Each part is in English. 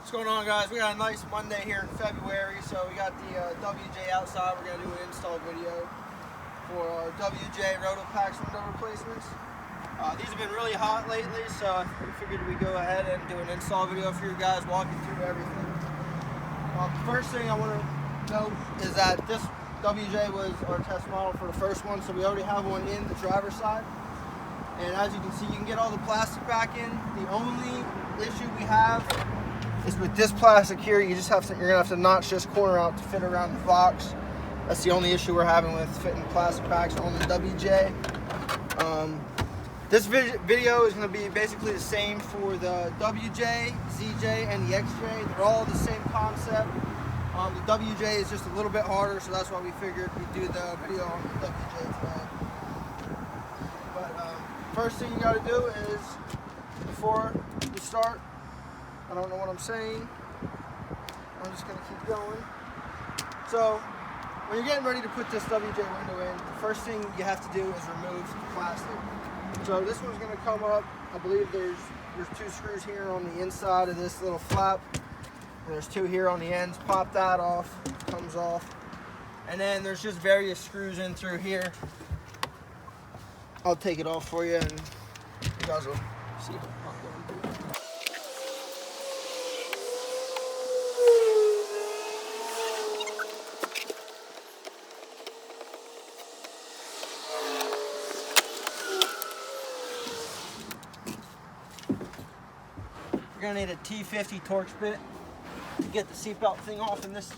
What's going on, guys? We got a nice Monday here in February, so we got the WJ outside. We're going to do an install video for our WJ Rotopax window replacements. These have been really hot lately, so we figured we'd go ahead and do an install video for you guys, walking through everything. First thing I want to note is that this WJ was our test model for the first one, so we already have one in the driver's side. And as you can see, you can get all the plastic back in. The only issue we have is with this plastic here. You're gonna have to notch this corner out to fit around the box. That's the only issue we're having with fitting plastic packs on the WJ. This video is going to be basically the same for the WJ, ZJ, and the XJ. They're all the same concept. The WJ is just a little bit harder, so that's why we figured we'd do the video on the WJ today. But first thing you got to do is, before you start, I don't know what I'm saying, I'm just going to keep going. So, when you're getting ready to put this WJ window in, the first thing you have to do is remove the plastic. So this one's going to come up. I believe there's two screws here on the inside of this little flap, and there's two here on the ends. Pop that off, comes off, and then there's just various screws in through here. I'll take it off for you, and you guys will see it. You're going to need a T50 Torx bit to get the seatbelt thing off, and this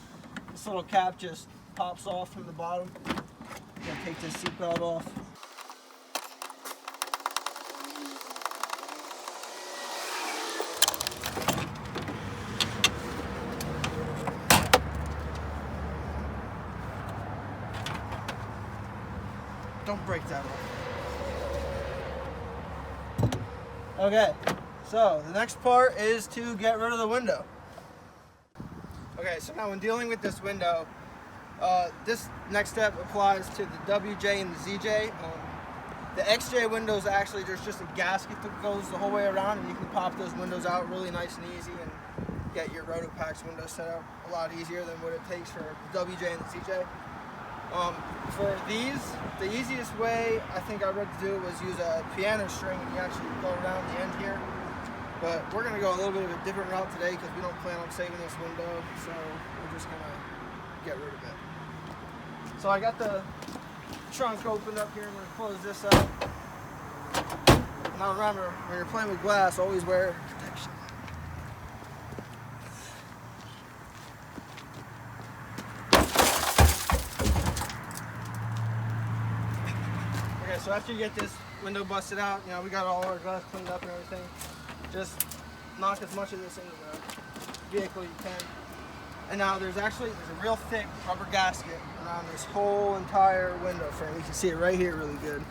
little cap just pops off from the bottom. You're going to take this seatbelt off. Don't break that off. Okay. So the next part is to get rid of the window. Okay, so now when dealing with this window, this next step applies to the WJ and the ZJ. The XJ windows, actually there's just a gasket that goes the whole way around, and you can pop those windows out really nice and easy and get your Rotopax window set up a lot easier than what it takes for the WJ and the ZJ. For these, the easiest way I think I read to do was use a piano string, and you actually go around the end here. But we're going to go a little bit of a different route today because we don't plan on saving this window, so we're just going to get rid of it. So I got the trunk opened up here. I'm going to close this up. Now remember, when you're playing with glass, always wear protection. Okay, so after you get this window busted out, you know, we got all our glass cleaned up and everything. Just knock as much of this into the vehicle you can. And now there's a real thick rubber gasket around this whole entire window frame. You can see it right here really good.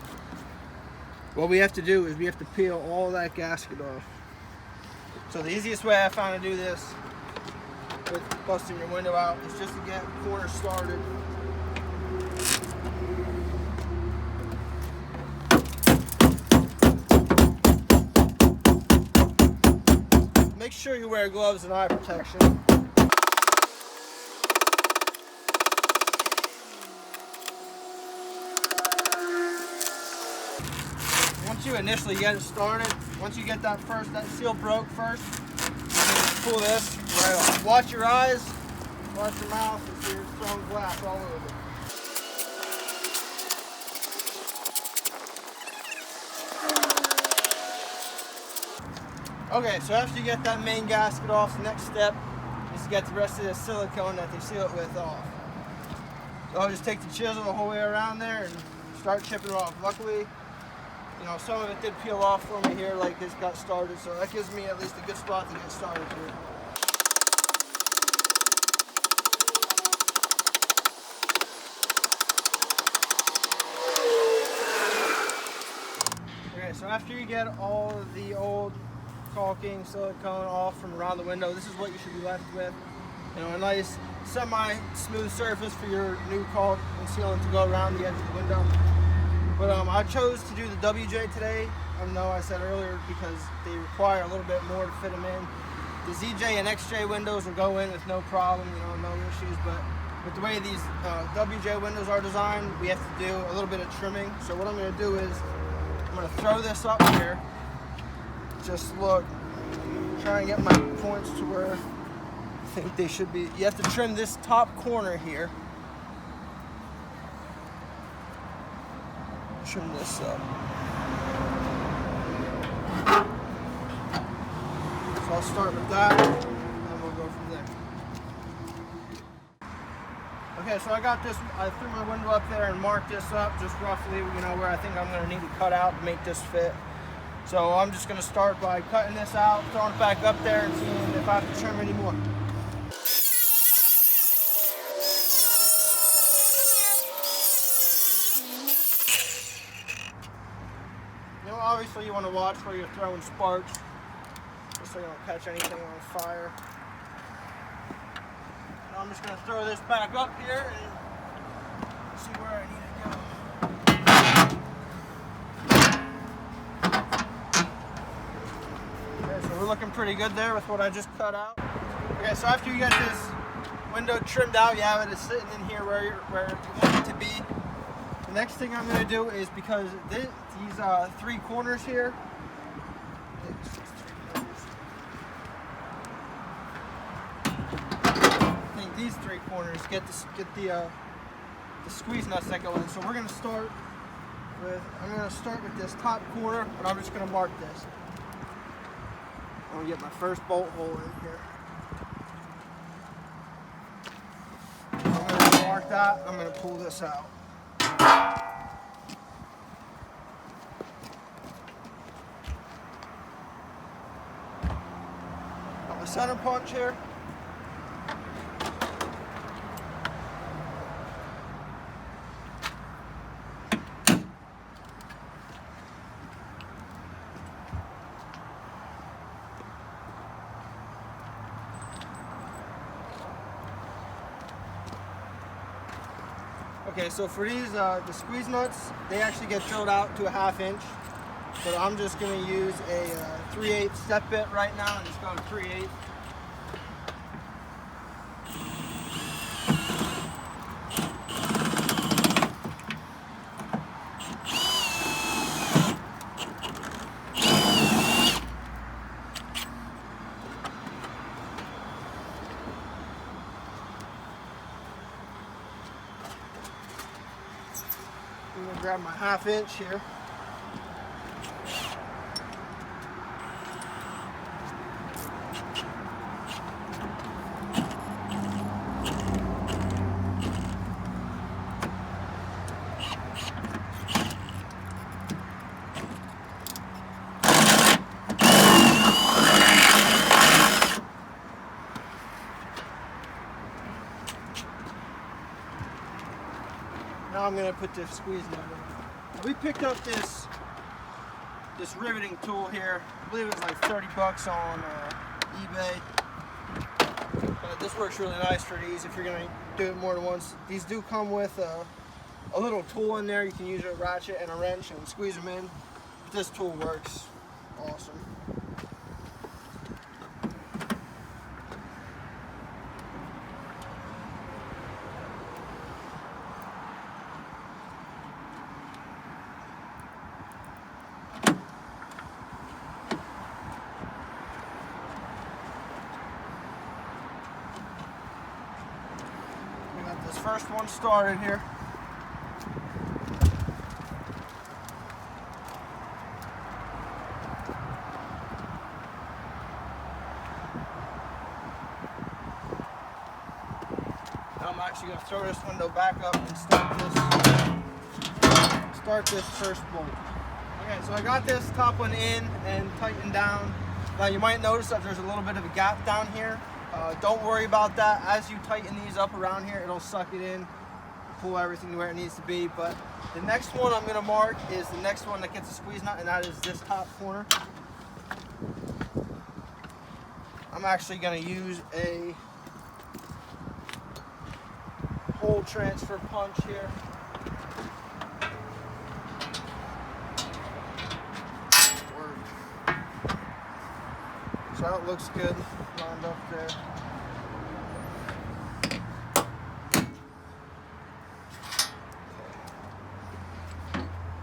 What we have to do is we have to peel all that gasket off. So the easiest way I found to do this with busting your window out is just to get the corner started. Make sure you wear gloves and eye protection. Once you initially get it started, once you get that seal broke first, you pull this right off. Watch your eyes, watch your mouth, if you're throwing glass all over it. Okay, so after you get that main gasket off, the next step is to get the rest of the silicone that they seal it with off. So I'll just take the chisel the whole way around there and start chipping it off. Luckily, you know, some of it did peel off for me here, like this got started, so that gives me at least a good spot to get started here. Okay, so after you get all of the old caulking, silicone off from around the window, this is what you should be left with. You know, a nice semi-smooth surface for your new caulk and sealant to go around the edge of the window. But I chose to do the WJ today. I know I said earlier because they require a little bit more to fit them in. The ZJ and XJ windows will go in with no problem, you know, no issues, but with the way these WJ windows are designed, we have to do a little bit of trimming. So what I'm going to do is I'm going to throw this up here. Just look, try and get my points to where I think they should be. You have to trim this top corner here. Trim this up. So I'll start with that, and we'll go from there. Okay, so I got this, I threw my window up there and marked this up just roughly, you know, where I think I'm going to need to cut out to make this fit. So I'm just going to start by cutting this out, throwing it back up there, and seeing if I have to trim any more. You know, obviously you want to watch where you're throwing sparks, just so you don't catch anything on fire. And I'm just going to throw this back up here and see where I need to go. Okay, so we're looking pretty good there with what I just cut out. Okay, so after you get this window trimmed out, you have it sitting in here where you want it to be. The next thing I'm going to do is, because these three corners here, I think these three corners get the squeeze nuts that go in. So we're going to start with, I'm going to start with this top corner, and I'm just going to mark this. I'm going to get my first bolt hole in here. I'm going to mark that. I'm going to pull this out. Got my center punch here. Okay, so for these, the squeeze nuts, they actually get drilled out to a 1/2 inch. But I'm just going to use a 3/8 step bit right now and just go to 3/8. I'm going to grab my 1/2 inch here. Now I'm going to put this squeeze nut in. We picked up this riveting tool here. I believe it was like 30 bucks on eBay. But this works really nice for these if you're going to do it more than once. These do come with a little tool in there. You can use a ratchet and a wrench and squeeze them in. But this tool works awesome. This first one started here. Now I'm actually going to throw this window back up and start this first bolt. Okay, so I got this top one in and tightened down. Now you might notice that there's a little bit of a gap down here. Don't worry about that. As you tighten these up around here, it'll suck it in, pull everything to where it needs to be. But the next one I'm going to mark is the next one that gets a squeeze nut, and that is this top corner. I'm actually going to use a hole transfer punch here. So that looks good lined up there.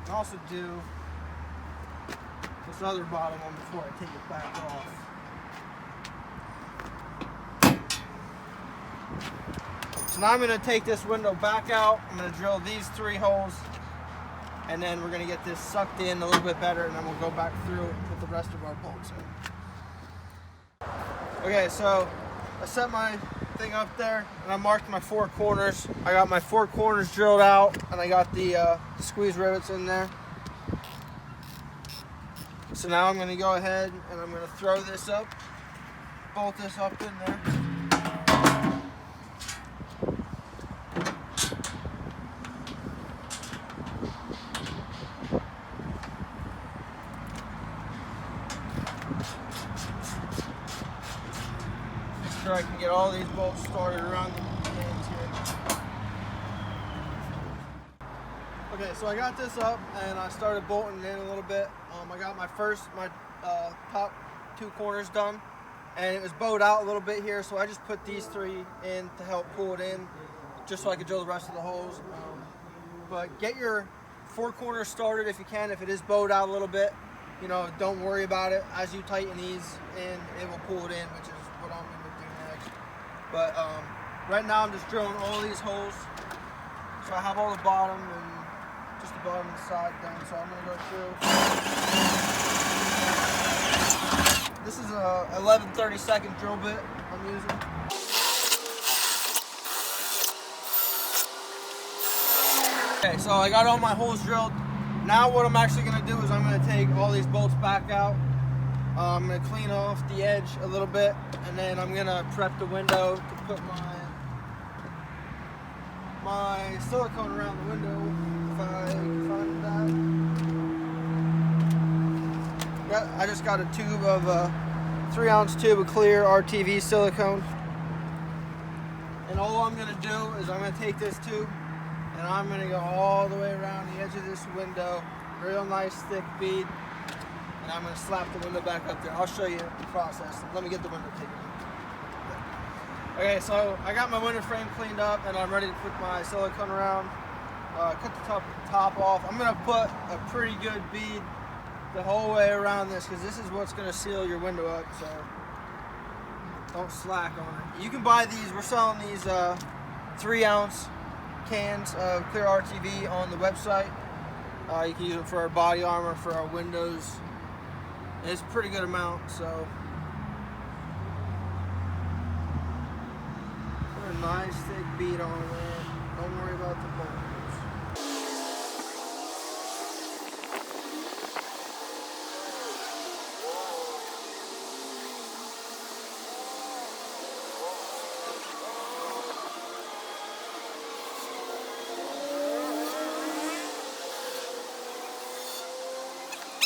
And also do this other bottom one before I take it back off. So now I'm going to take this window back out. I'm going to drill these 3 holes, and then we're going to get this sucked in a little bit better, and then we'll go back through with the rest of our bolts in. Okay, so I set my thing up there, and I marked my 4 corners. I got my 4 corners drilled out, and I got the squeeze rivets in there. So now I'm going to go ahead and I'm going to throw this up, bolt this up in there. Make sure I can get all these bolts started around the ends here. Okay, so I got this up and I started bolting it in a little bit. I got my top 2 corners done, and it was bowed out a little bit here, so I just put these 3 in to help pull it in, just so I could drill the rest of the holes. But get your 4 corners started if you can. If it is bowed out a little bit, you know, don't worry about it. As you tighten these in, it will pull it in, which is what I'm going to do next. But right now I'm just drilling all these holes, so I have all the bottom and just the bottom and the side done, so I'm going to go through. This is a 11/32 drill bit I'm using. Okay, so I got all my holes drilled. Now what I'm actually going to do is I'm going to take all these bolts back out. I'm going to clean off the edge a little bit, and then I'm going to prep the window to put my silicone around the window, if I can find that. I just got a tube of 3-ounce tube of clear RTV silicone, and all I'm going to do is I'm going to take this tube and I'm going to go all the way around the edge of this window, real nice thick bead, and I'm going to slap the window back up there. I'll show you the process. Let me get the window taken. Okay, so I got my window frame cleaned up and I'm ready to put my silicone around. Cut the top off. I'm going to put a pretty good bead the whole way around this, because this is what's going to seal your window up, so don't slack on it. You can buy these, we're selling these 3-ounce cans of clear RTV on the website. You can use them for our body armor, for our windows. And it's a pretty good amount, so put a nice thick bead on there. Don't worry about the bolts.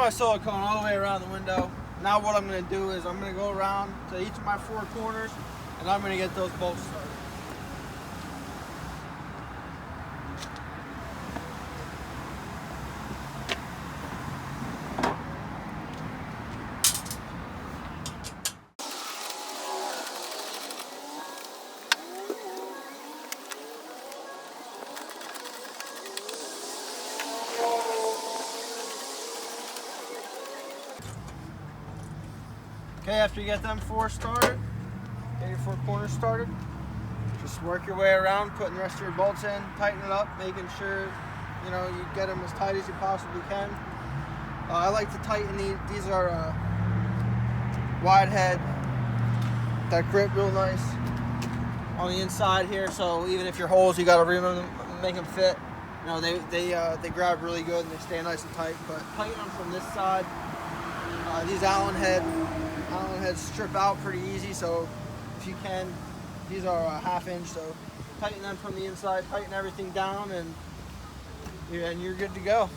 My silicone all the way around the window. Now what I'm going to do is I'm going to go around to each of my 4 corners and I'm going to get those bolts started. Okay, after you get them 4 started, get your 4 corners started, just work your way around, putting the rest of your bolts in, tighten it up, making sure you know you get them as tight as you possibly can. I like to tighten these are wide head that grip real nice on the inside here, so even if your holes, you got to remove them, make them fit. You know, they grab really good and they stay nice and tight, but tighten them from this side. These Allen heads strip out pretty easy, so if you can, these are a 1/2 inch, so tighten them from the inside, tighten everything down, and you're good to go.